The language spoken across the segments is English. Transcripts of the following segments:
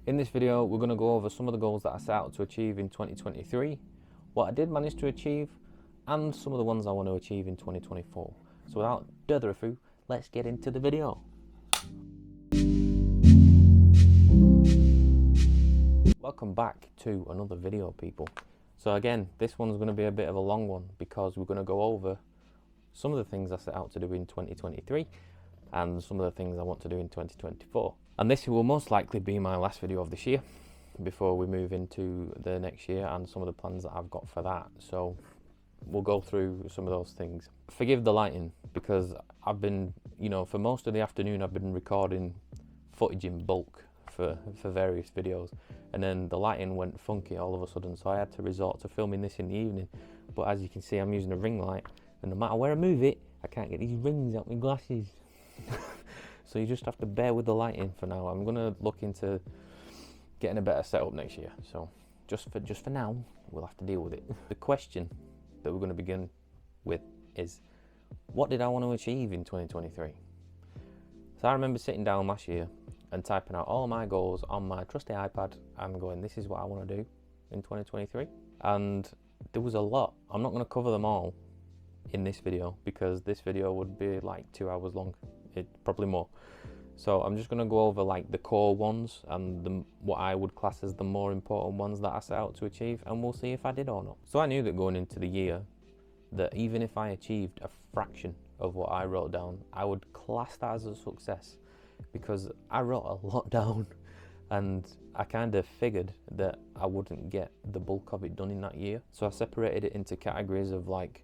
In this video, we're going to go over some of the goals that I set out to achieve in 2023, what I did manage to achieve, and some of the ones I want to achieve in 2024. So without further ado, let's get into the video. Welcome back to another video, people. So again, this one's going to be a bit of a long one because we're going to go over some of the things I set out to do in 2023 and some of the things I want to do in 2024. And this will most likely be my last video of this year before we move into the next year and some of the plans that I've got for that. So we'll go through some of those things. Forgive the lighting because I've been, for most of the afternoon I've been recording footage in bulk for various videos, and then the lighting went funky all of a sudden, so I had to resort to filming this in the evening. But as you can see, I'm using a ring light, and no matter where I move it, I can't get these rings out my glasses. So you just have to bear with the lighting for now. I'm gonna look into getting a better setup next year. So just for now, we'll have to deal with it. The question that we're gonna begin with is, what did I want to achieve in 2023? So I remember sitting down last year and typing out all my goals on my trusty iPad and going, this is what I want to do in 2023. And there was a lot. I'm not going to cover them all in this video because this video would be like 2 hours long, probably more. So I'm just going to go over like the core ones and what I would class as the more important ones that I set out to achieve, and we'll see if I did or not. So I knew that going into the year that even if I achieved a fraction of what I wrote down, I would class that as a success, because I wrote a lot down and I kind of figured that I wouldn't get the bulk of it done in that year. So I separated it into categories of like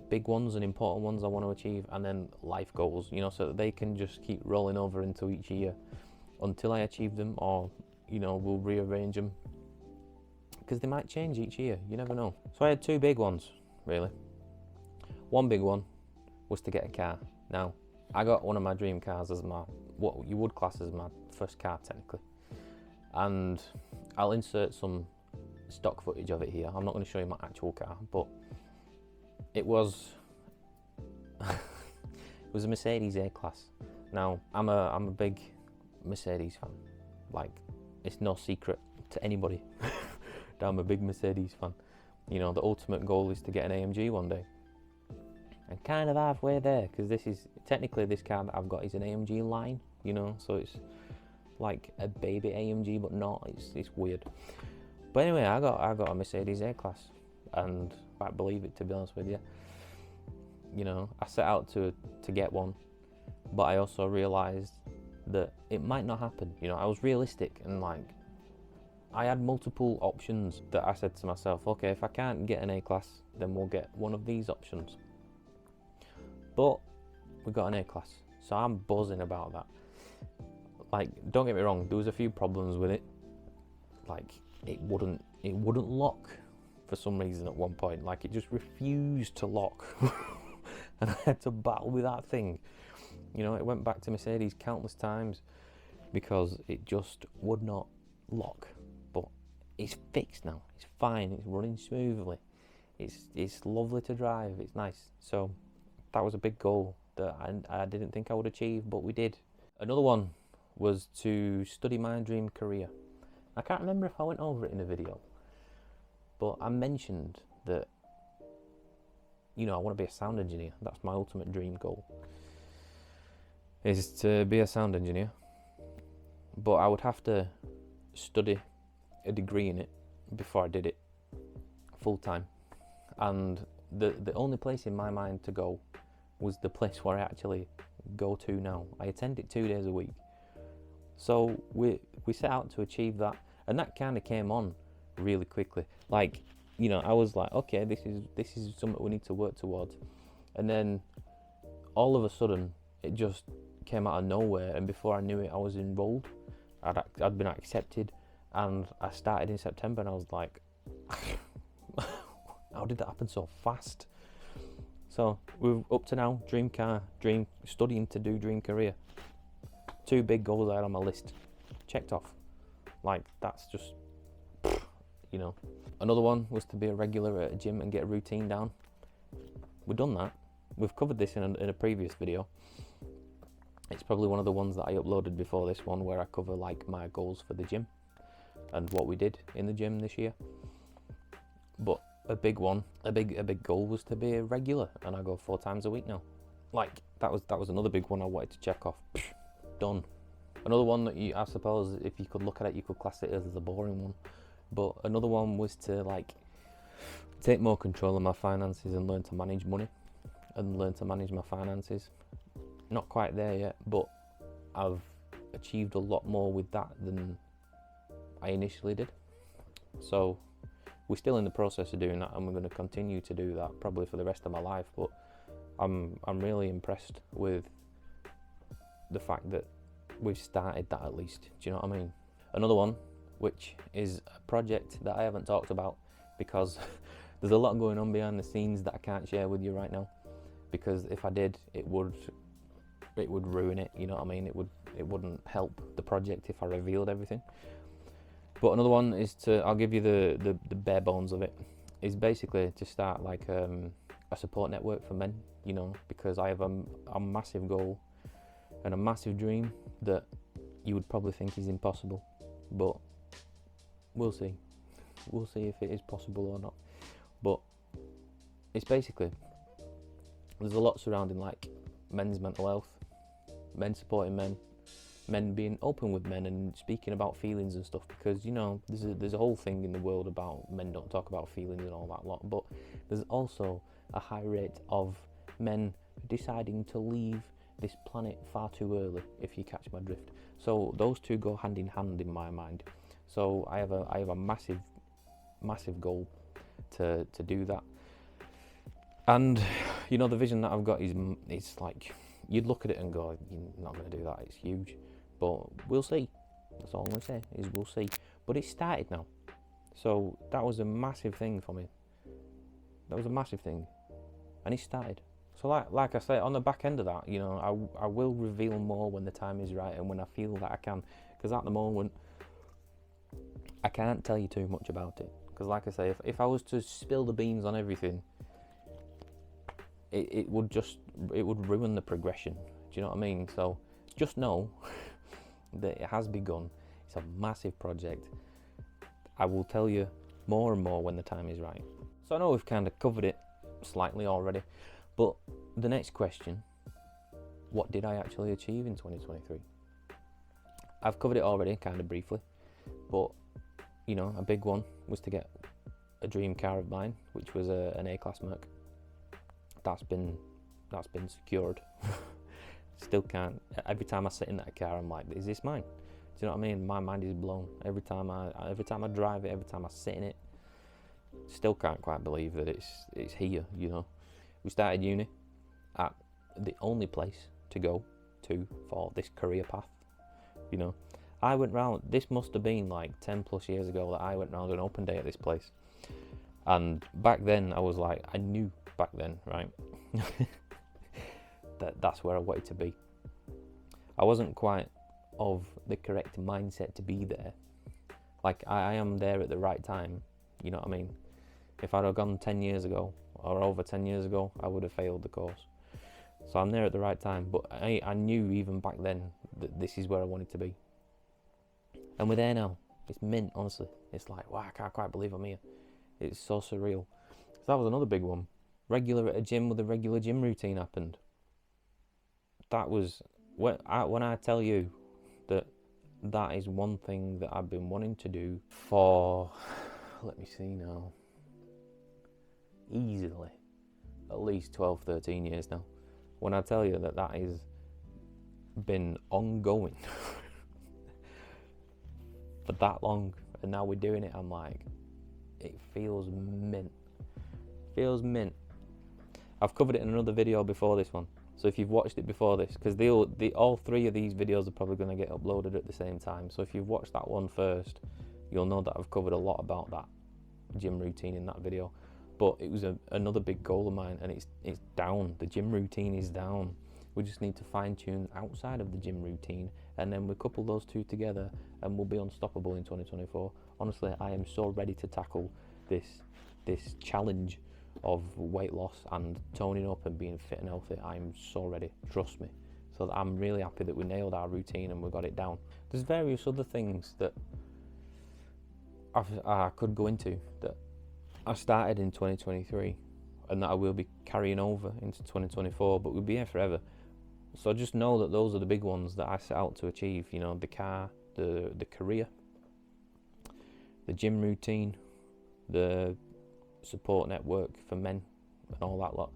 big ones and important ones I want to achieve, and then life goals, so that they can just keep rolling over into each year until I achieve them, or we'll rearrange them because they might change each year, you never know. So I had two big ones really. One big one was to get a car. Now I got one of my dream cars as what you would class as my first car technically, and I'll insert some stock footage of it here. I'm not going to show you my actual car, but it was it was a Mercedes A-Class. Now I'm a big Mercedes fan. Like, it's no secret to anybody that I'm a big Mercedes fan. The ultimate goal is to get an AMG one day. And kind of halfway there, because this car that I've got is an AMG line, so it's like a baby AMG, but not. It's weird. But anyway, I got a Mercedes A-Class, and I can't believe it, to be honest with you. I set out to get one, but I also realised that it might not happen. I was realistic, and I had multiple options that I said to myself, okay, if I can't get an A-Class, then we'll get one of these options. But we got an A-Class, so I'm buzzing about that. Don't get me wrong, there was a few problems with it. It wouldn't lock for some reason at one point. It just refused to lock. And I had to battle with that thing. It went back to Mercedes countless times because it just would not lock. But it's fixed now. It's fine. It's running smoothly. It's lovely to drive. It's nice. So that was a big goal that I didn't think I would achieve, but we did. Another one was to study my dream career. I can't remember if I went over it in a video, but I mentioned that, I want to be a sound engineer. That's my ultimate dream goal, is to be a sound engineer. But I would have to study a degree in it before I did it full time. And the only place in my mind to go was the place where I actually go to now. I attend it 2 days a week. So we set out to achieve that, and that kind of came on really quickly. I was like, okay, this is something we need to work towards. And then all of a sudden it just came out of nowhere, and before I knew it, I was enrolled. I'd been accepted, and I started in September, and I was like, how did that happen so fast? So we're up to now, dream car, dream studying to do dream career. Two big goals I had on my list, checked off. That's just, Another one was to be a regular at a gym and get a routine down. We've done that. We've covered this in a previous video. It's probably one of the ones that I uploaded before this one, where I cover like my goals for the gym and what we did in the gym this year. But a big one, a big goal was to be a regular, and I go 4 times a week now. Like that was another big one I wanted to check off. Done. Another one that I suppose if you could look at it, you could class it as a boring one. But another one was to like take more control of my finances and learn to manage money and learn to manage my finances. Not quite there yet, but I've achieved a lot more with that than I initially did. So we're still in the process of doing that, and we're going to continue to do that probably for the rest of my life. But I'm really impressed with the fact that we've started that at least. Do you know what I mean? Another one, which is a project that I haven't talked about because there's a lot going on behind the scenes that I can't share with you right now. Because if I did, it would ruin it. You know what I mean? It wouldn't help the project if I revealed everything. But another one is I'll give you the bare bones of it. Is basically to start like a support network for men. You know, because I have a massive goal and a massive dream that you would probably think is impossible, but we'll see. We'll see if it is possible or not. But it's basically, there's a lot surrounding like men's mental health, men supporting men, men being open with men and speaking about feelings and stuff, because you know there's a whole thing in the world about men don't talk about feelings and all that lot, but there's also a high rate of men deciding to leave this planet far too early, if you catch my drift. So those two go hand in hand in my mind. So I have a massive goal to do that. And you know, the vision that I've got is it's like you'd look at it and go, you're not going to do that, it's huge. But we'll see. That's all I'm going to say, is we'll see. But it started now. So that was a massive thing for me. That was a massive thing. And it started. So like I say, on the back end of that, you know, I will reveal more when the time is right and when I feel that I can. Because at the moment, I can't tell you too much about it. Because like I say, if I was to spill the beans on everything, it would ruin the progression. Do you know what I mean? So just know that it has begun. It's a massive project. I will tell you more and more when the time is right. So I know we've kind of covered it slightly already, but the next question, what did I actually achieve in 2023? I've covered it already, kind of briefly, but you know, a big one was to get a dream car of mine, which was an A-Class Merc. That's been secured. Still can't. Every time I sit in that car, I'm like, is this mine? Do you know what I mean? My mind is blown every time I drive it, every time I sit in it. Still can't quite believe that it's here. You know, we started uni at the only place to go to for this career path. You know, I went round. This must have been like 10 plus years ago that I went round an open day at this place. And back then, I was like, I knew back then, right? That's where I wanted to be. I wasn't quite of the correct mindset to be there. Like I am there at the right time, you know what I mean? If I'd have gone 10 years ago or over 10 years ago, I would have failed the course. So I'm there at the right time, but I knew even back then that this is where I wanted to be. And we're there now. It's mint, honestly. It's like, wow, I can't quite believe I'm here. It's so surreal. So that was another big one. Regular at a gym with a regular gym routine happened. That was, when I tell you that is one thing that I've been wanting to do for, let me see now, easily at least 12, 13 years now. When I tell you that has been ongoing for that long, and now we're doing it, I'm like, it feels mint. Feels mint. I've covered it in another video before this one. So if you've watched it before this, because all 3 of these videos are probably going to get uploaded at the same time. So if you've watched that one first, you'll know that I've covered a lot about that gym routine in that video. But it was another big goal of mine, and it's down. The gym routine is down. We just need to fine tune outside of the gym routine, and then we couple those two together, and we'll be unstoppable in 2024. Honestly, I am so ready to tackle this challenge of weight loss and toning up and being fit and healthy. I'm so ready. Trust me. So I'm really happy that we nailed our routine and we got it down. There's various other things that I could go into that I started in 2023 and that I will be carrying over into 2024, but we'll be here forever. So just know that those are the big ones that I set out to achieve. You know, the car, the career, the gym routine, the support network for men and all that lot.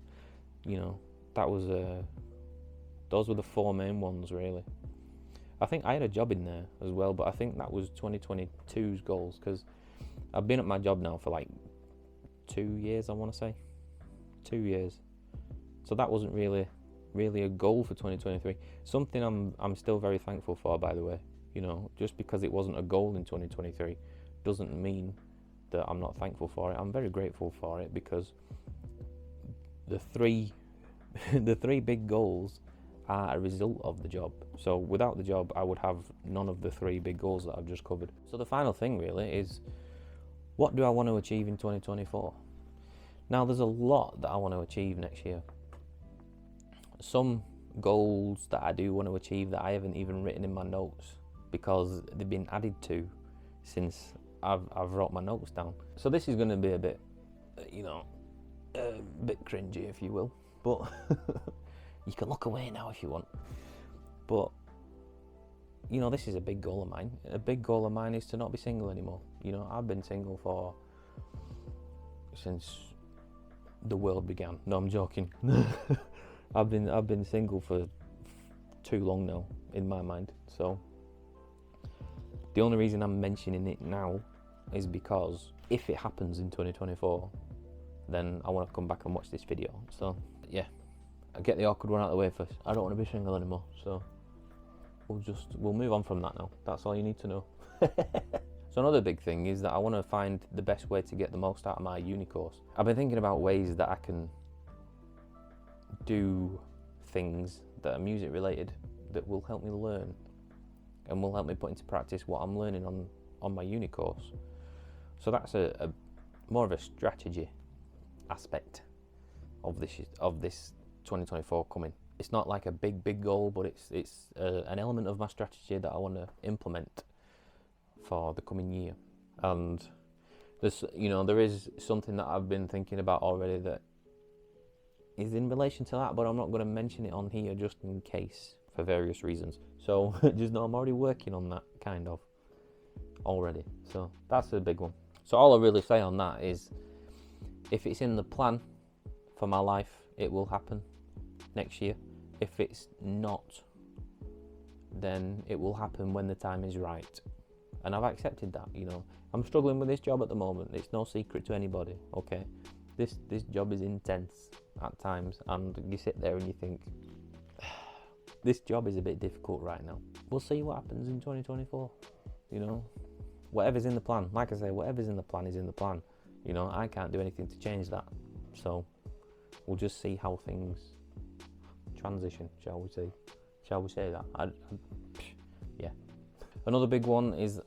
You know, that was those were the 4 main ones really. I think I had a job in there as well, but I think that was 2022's goals, because I've been at my job now for like 2 years, I want to say 2 years. So that wasn't really a goal for 2023. Something I'm still very thankful for, by the way. You know, just because it wasn't a goal in 2023 doesn't mean that I'm not thankful for it. I'm very grateful for it, because the three big goals are a result of the job. So without the job, I would have none of the 3 big goals that I've just covered. So the final thing really is, what do I want to achieve in 2024? Now there's a lot that I want to achieve next year. Some goals that I do want to achieve that I haven't even written in my notes, because they've been added to since I've wrote my notes down. So this is going to be a bit, you know, a bit cringy, if you will, but you can look away now if you want. But you know, this is a big goal of mine. A big goal of mine is to not be single anymore. You know, I've been single since the world began. No, I'm joking. I've been single for too long now, in my mind. So the only reason I'm mentioning it now is because if it happens in 2024, then I want to come back and watch this video. So yeah, I'll get the awkward one out of the way first. I don't want to be single anymore, so we'll move on from that now. That's all you need to know. So another big thing is that I want to find the best way to get the most out of my uni course. I've been thinking about ways that I can do things that are music related that will help me learn and will help me put into practice what I'm learning on my uni course. So that's a more of a strategy aspect of this 2024 coming. It's not like a big goal, but it's an element of my strategy that I want to implement for the coming year. And there is something that I've been thinking about already that is in relation to that, but I'm not going to mention it on here just in case, for various reasons. So just know I'm already working on that, kind of, already. So that's a big one. So all I really say on that is, if it's in the plan for my life, it will happen next year. If it's not, then it will happen when the time is right. And I've accepted that, you know. I'm struggling with this job at the moment. It's no secret to anybody, okay? This job is intense at times, and you sit there and you think, this job is a bit difficult right now. We'll see what happens in 2024, you know. Whatever's in the plan, like I say, whatever's in the plan is in the plan. You know, I can't do anything to change that. So we'll just see how things transition, shall we say that? Yeah. Another big one is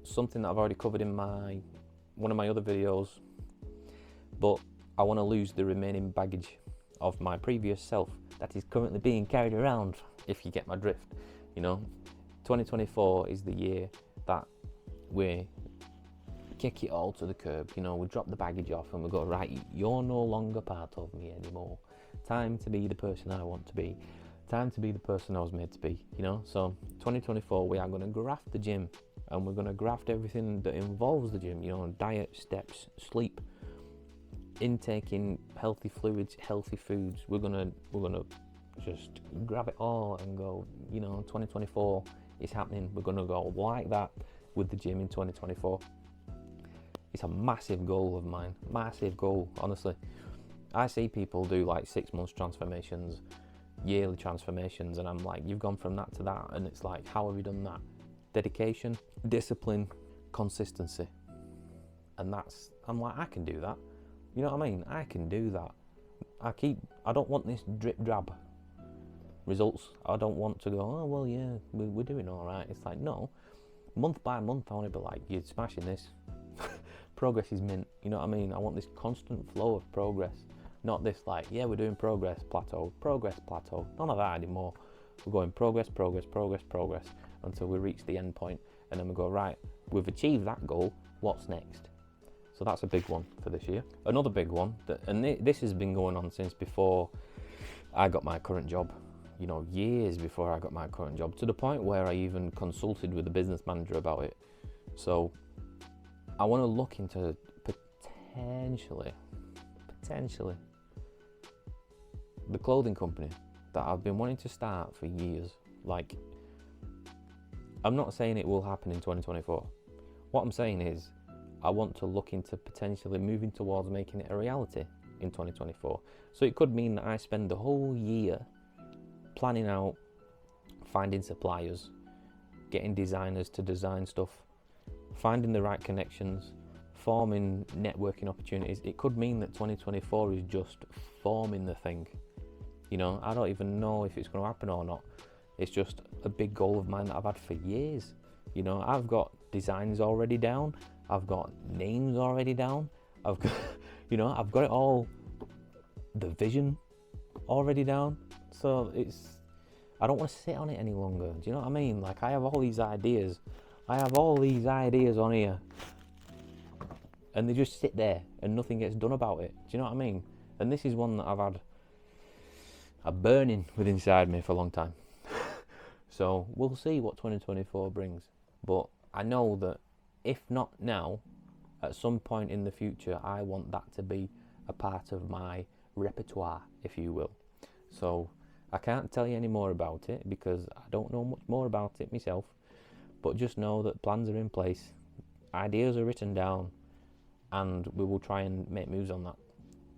something that I've already covered in one of my other videos, but I want to lose the remaining baggage of my previous self that is currently being carried around, if you get my drift. You know, 2024 is the year that we kick it all to the curb. You know, we drop the baggage off and we go, right, you're no longer part of me anymore. Time to be the person I want to be. Time to be the person I was made to be, you know. So 2024, we are going to graft the gym, and we're going to graft everything that involves the gym, you know, diet, steps, sleep, intaking healthy fluids, healthy foods. We're gonna just grab it all and go, you know, 2024 is happening. We're gonna go like that with the gym in 2024. It's a massive goal of mine, massive goal, honestly. I see people do like 6 months transformations, yearly transformations, and I'm like, you've gone from that to that, and it's like, how have you done that? Dedication, discipline, consistency. And I'm like, I can do that. You know what I mean? I can do that. I don't want this drip drab results. I don't want to go, oh well, yeah, we're doing all right. It's like, no, month by month I want to be like, you're smashing this. Progress is mint. You know what I mean? I want this constant flow of progress, not this like, yeah, we're doing progress plateau. None of that anymore. we're going progress, progress, progress, progress until we reach the end point, and then we go, right, we've achieved that goal, what's next? So that's a big one for this year. Another big one, this has been going on since before I got my current job, you know, years before I got my current job, to the point where I even consulted with the business manager about it. So I want to look into potentially the clothing company that I've been wanting to start for years. Like, I'm not saying it will happen in 2024. What I'm saying is I want to look into potentially moving towards making it a reality in 2024. So it could mean that I spend the whole year planning out, finding suppliers, getting designers to design stuff, finding the right connections, forming networking opportunities. It could mean that 2024 is just forming the thing. You know, I don't even know if it's going to happen or not. It's just a big goal of mine that I've had for years. You know, I've got designs already down. I've got names already down. I've got, you know, I've got it all, the vision already down. So I don't want to sit on it any longer. Do you know what I mean? Like, I have all these ideas. I have all these ideas on here, and they just sit there and nothing gets done about it. Do you know what I mean? And this is one that I've had a burning within inside me for a long time. So we'll see what 2024 brings. But I know that if not now, at some point in the future, I want that to be a part of my repertoire, if you will. So I can't tell you any more about it because I don't know much more about it myself. But just know that plans are in place, ideas are written down, and we will try and make moves on that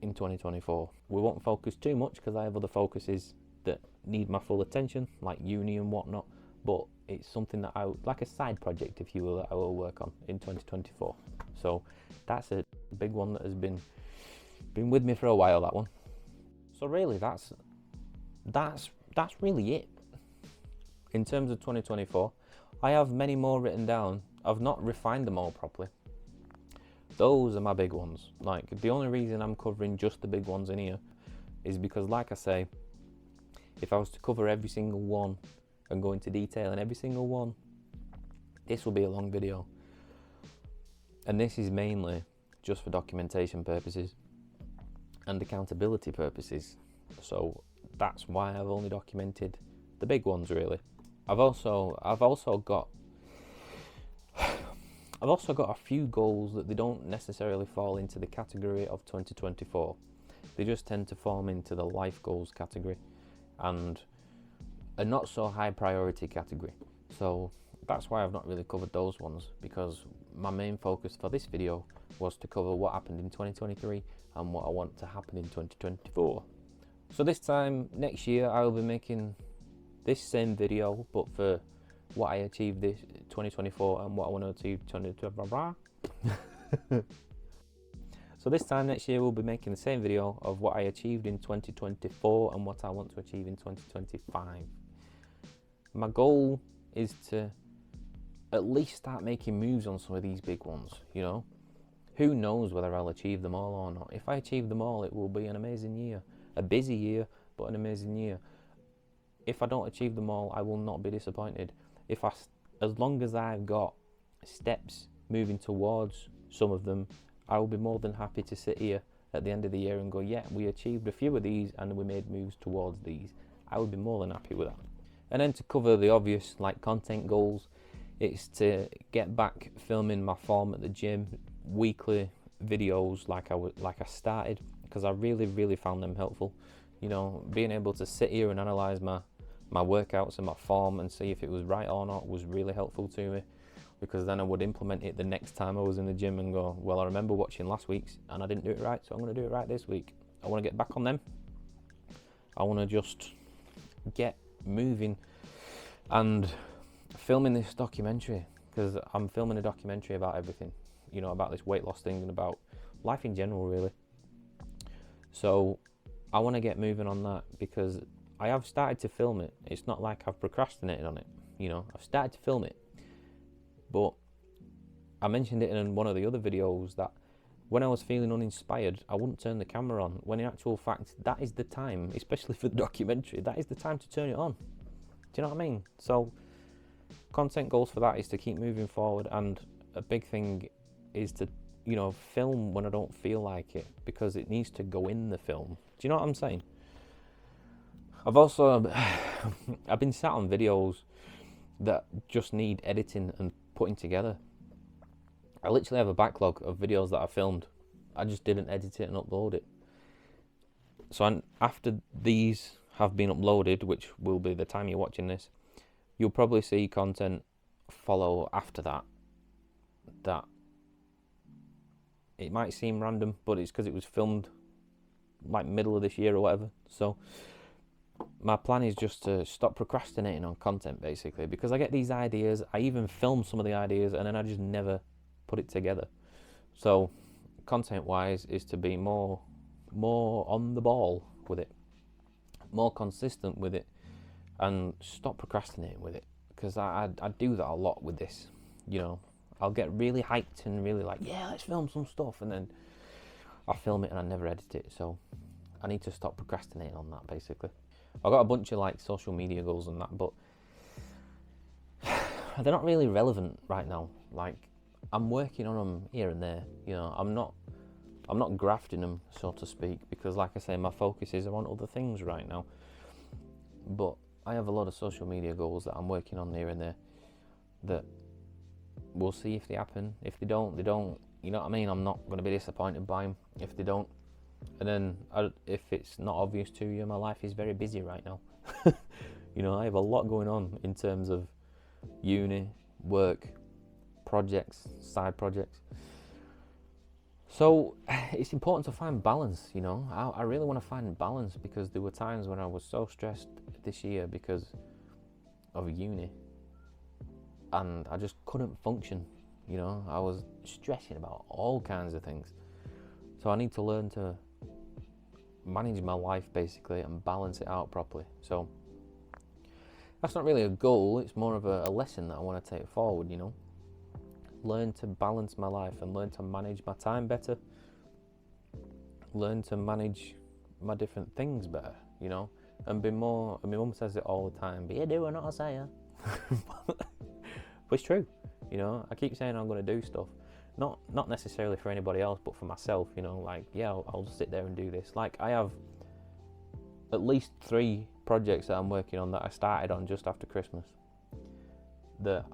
in 2024. We won't focus too much because I have other focuses that need my full attention, like uni and whatnot, but it's something that like a side project, if you will, that I will work on in 2024. So that's a big one that has been with me for a while, that one. So really that's really it. In terms of 2024, I have many more written down. I've not refined them all properly. Those are my big ones. Like, the only reason I'm covering just the big ones in here is because, like I say, if I was to cover every single one and go into detail in every single one, this will be a long video. And this is mainly just for documentation purposes and accountability purposes. So that's why I've only documented the big ones, really. I've also got a few goals that they don't necessarily fall into the category of 2024. They just tend to form into the life goals category and a not so high priority category. So that's why I've not really covered those ones, because my main focus for this video was to cover what happened in 2023 and what I want to happen in 2024. So this time next year I will be making this same video, but for what I achieved this 2024 and what I want to achieve 2024. So this time next year we'll be making the same video of what I achieved in 2024 and what I want to achieve in 2025. My goal is to at least start making moves on some of these big ones, you know. Who knows whether I'll achieve them all or not. If I achieve them all, it will be an amazing year. A busy year, but an amazing year. If I don't achieve them all, I will not be disappointed. As long as I've got steps moving towards some of them, I will be more than happy to sit here at the end of the year and go, yeah, we achieved a few of these and we made moves towards these. I would be more than happy with that. And then to cover the obvious, like, content goals, it's to get back filming my form at the gym, weekly videos like I started, because I really found them helpful. You know, being able to sit here and analyse my workouts and my form and see if it was right or not was really helpful to me, because then I would implement it the next time I was in the gym and go, well, I remember watching last week's and I didn't do it right, so I'm going to do it right this week. I want to get back on them. I want to just get moving and filming this documentary, because I'm filming a documentary about everything, you know, about this weight loss thing and about life in general, really. So I want to get moving on that, because I have started to film it. It's not like I've procrastinated on it, you know. I've started to film it, but I mentioned it in one of the other videos that when I was feeling uninspired, I wouldn't turn the camera on, when in actual fact that is the time, especially for the documentary, that is the time to turn it on. Do you know what I mean? So content goals for that is to keep moving forward, and a big thing is to, you know, film when I don't feel like it, because it needs to go in the film. Do you know what I'm saying? I've also I've been sat on videos that just need editing and putting together. I literally have a backlog of videos that I filmed. I just didn't edit it and upload it. So after these have been uploaded, which will be the time you're watching this, you'll probably see content follow after that. That it might seem random, but it's because it was filmed like middle of this year or whatever. So my plan is just to stop procrastinating on content, basically, because I get these ideas. I even film some of the ideas and then I just never put it together. So content wise is to be more on the ball with it, more consistent with it, and stop procrastinating with it, because I do that a lot with this. You know, I'll get really hyped and really like, yeah, let's film some stuff, and then I film it and I never edit it. So I need to stop procrastinating on that, basically. I've got a bunch of like social media goals and that, but they're not really relevant right now. Like, I'm working on them here and there. You know, I'm not grafting them, so to speak, because like I say, my focus is on other things right now. But I have a lot of social media goals that I'm working on here and there that we'll see if they happen. If they don't, they don't. You know what I mean? I'm not going to be disappointed by them if they don't. And then if it's not obvious to you, my life is very busy right now. You know, I have a lot going on in terms of uni, work, projects, side projects. So it's important to find balance, you know. I really want to find balance, because there were times when I was so stressed this year because of uni, and I just couldn't function, you know. I was stressing about all kinds of things. So I need to learn to manage my life, basically, and balance it out properly. So that's not really a goal, it's more of a lesson that I want to take forward, you know. Learn to balance my life and learn to manage my time better. Learn to manage my different things better, you know, and be more, and my mum says it all the time, be a doer, not a sayer. But it's true, you know. I keep saying I'm going to do stuff, not necessarily for anybody else, but for myself, you know. Like, yeah, I'll just sit there and do this. Like, I have at least 3 projects that I'm working on that I started on just after Christmas, that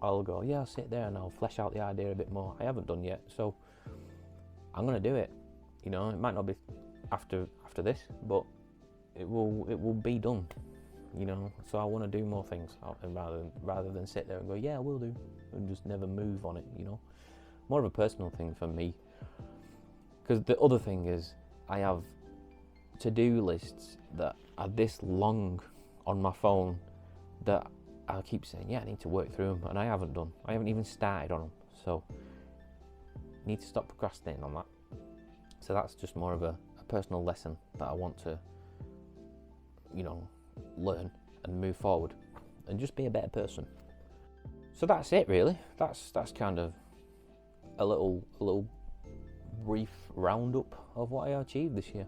I'll go, yeah, I'll sit there and I'll flesh out the idea a bit more. I haven't done yet, so I'm going to do it. You know, it might not be after this, but it will be done, you know. So I want to do more things, and rather than sit there and go, yeah, I will do, and just never move on it, you know. More of a personal thing for me. Because the other thing is, I have to-do lists that are this long on my phone that I keep saying, yeah, I need to work through them, and I haven't done. I haven't even started on them. So I need to stop procrastinating on that. So that's just more of a personal lesson that I want to, you know, learn and move forward and just be a better person. So that's it, really. That's kind of a little brief roundup of what I achieved this year.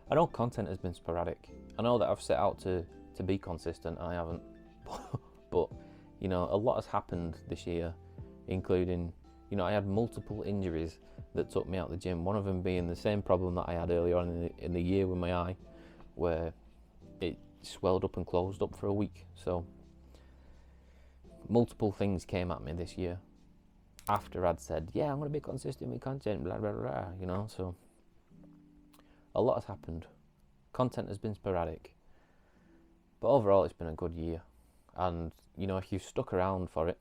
I know content has been sporadic. I know that I've set out to be consistent, and I haven't. But, you know, a lot has happened this year, including, you know, I had multiple injuries that took me out of the gym. One of them being the same problem that I had earlier on in the year with my eye, where it swelled up and closed up for a week. So multiple things came at me this year after I'd said, yeah, I'm going to be consistent with content, blah, blah, blah, you know. So a lot has happened. Content has been sporadic. But overall, it's been a good year. And, you know, if you've stuck around for it,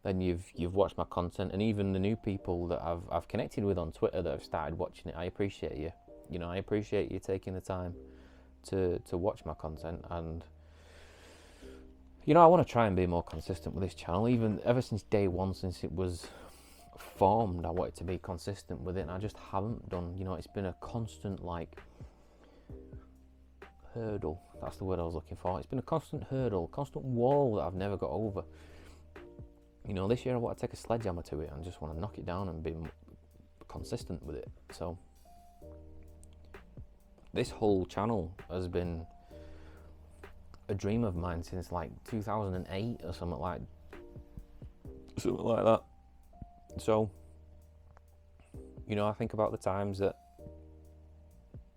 then you've watched my content, and even the new people that I've connected with on Twitter that have started watching it, I appreciate you. You know, I appreciate you taking the time to watch my content. And, you know, I want to try and be more consistent with this channel. Even ever since day one, since it was formed, I wanted to be consistent with it, and I just haven't done. You know, it's been a constant, like, hurdle. That's the word I was looking for. It's been a constant hurdle, constant wall that I've never got over. You know, this year I want to take a sledgehammer to it and just want to knock it down and be consistent with it. So this whole channel has been a dream of mine since like 2008 or something like that. So, you know, I think about the times that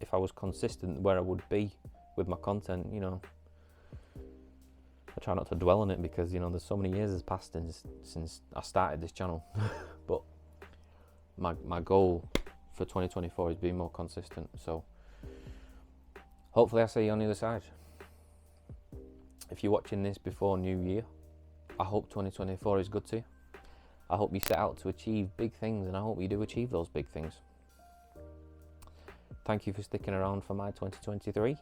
if I was consistent where I would be with my content, you know, I try not to dwell on it because, you know, there's so many years has passed since I started this channel. But my goal for 2024 is being more consistent. So hopefully I see you on the other side. If you're watching this before New Year, I hope 2024 is good to you. I hope you set out to achieve big things, and I hope you do achieve those big things. Thank you for sticking around for my 2023,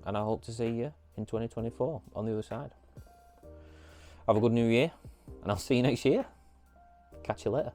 and I hope to see you in 2024 on the other side. Have a good New Year, and I'll see you next year. Catch you later.